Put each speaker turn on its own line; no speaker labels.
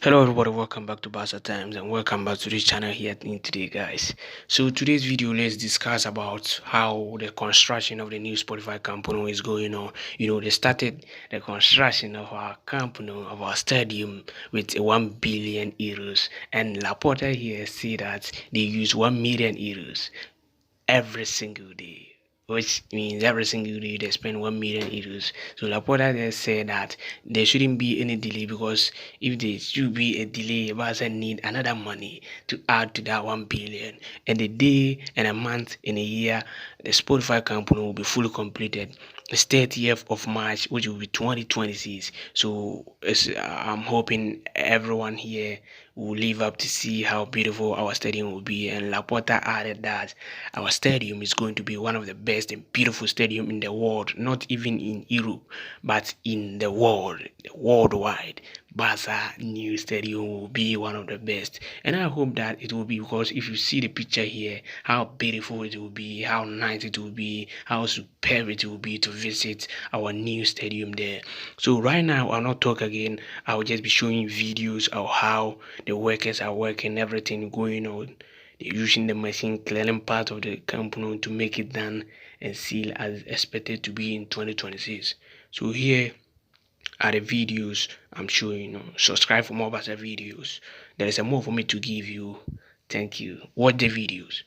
Hello everybody, welcome back to Barca Times and welcome back to this channel here today, guys. So today's video, let's discuss about how the construction of the new Spotify Camp Nou is going on. They started the construction of our Camp Nou, of our stadium, with 1 billion euros, and Laporta here say that they use 1 million euros every single day, which means every single day they spend 1 million euros. So Laporta just said that there shouldn't be any delay, because if there should be a delay, Barca need another money to add to that 1 billion. And a day and a month in a year, the Spotify company will be fully completed. It's 30th of March, which will be 2026. So I'm hoping everyone here will live up to see how beautiful our stadium will be. And Laporta added that our stadium is going to be one of the best and beautiful stadium in the world, not even in Europe, but in the world, worldwide. Barca new stadium will be one of the best, and I hope that it will be, because if you see the picture here, how beautiful it will be, how nice it will be, how superb it will be to visit our new stadium there. So right now I'll not talk again. I'll just be showing videos of how the workers are working, everything going on. They're using the machine, clearing part of the CAMPNOU to make it done and seal as expected to be in 2026. So here are the videos I'm showing you. Subscribe for more Barca videos. There is a more for me to give you. Thank you. Watch the videos.